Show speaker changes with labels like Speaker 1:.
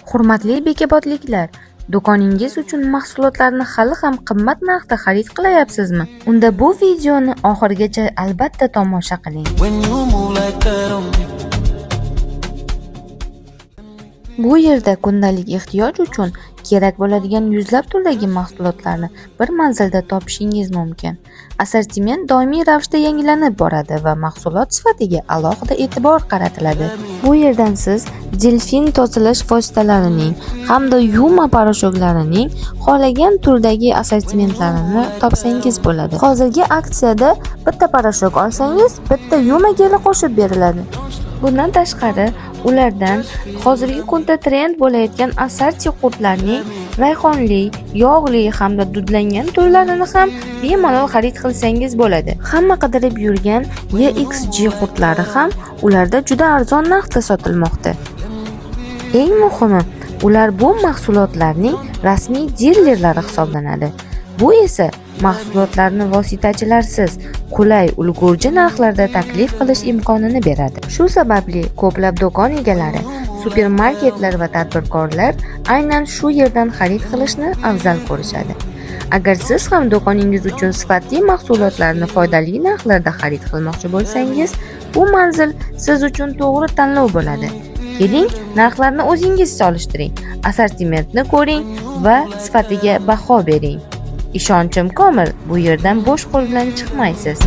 Speaker 1: Hurmatli bekobodliklar, do'koningiz uchun mahsulotlarni hali ham qimmat narxda xarid qilyapsizmi? Unda bu videoni oxirigacha albatta tomosha qiling. Bu yerda kundalik ehtiyoj uchun kerak bo'ladigan yuzlab turdagi mahsulotlarni bir manzilda topishingiz mumkin. Assortiment doimiy ravishda yangilanib boradi va mahsulot sifatiga alohida e'tibor qaratiladi. Bu yerdan siz delfin tozalash vositalarining hamda yuma poroshoklarining xohlagan turdagi assortimentlarini topsangiz bo'ladi. Hozirgi aksiyada bitta poroshok olsangiz, bitta yuma geli qo'shib beriladi. Bundan tashqari, ulardan hozirgi kunda trend bo'layotgan assorti qurtlarning rayhonli, yog'li hamda dudlangan turlarini ham bemalol xarid qilsangiz bo'ladi. Hamma qidirib yurgan EXG qurtlari ham ularda juda arzon narxda sotilmoqda. Eng muhimi, ular bu mahsulotlarning rasmiy dilerlari hisoblanadi. Bu esa mahsulotlarni vositachilarsiz, qulay, ulgurji narxlarda taklif qilish imkonini beradi. Shu sababli ko'plab do'kon egalari, supermarketlar va tadbirkorlar aynan shu yerdan xarid qilishni afzal ko'rishadi. Agar siz ham do'koningiz uchun sifatli mahsulotlarni foydali narxlarda xarid qilmoqchi bo'lsangiz, bu manzil siz uchun to'g'ri tanlov bo'ladi. Keling, narxlarni o'zingiz solishtiring, assortimentni ko'ring va sifatiga baho bering. Ishonchim komil, bu yerdan bo'sh qo'l bilan chiqmaysiz.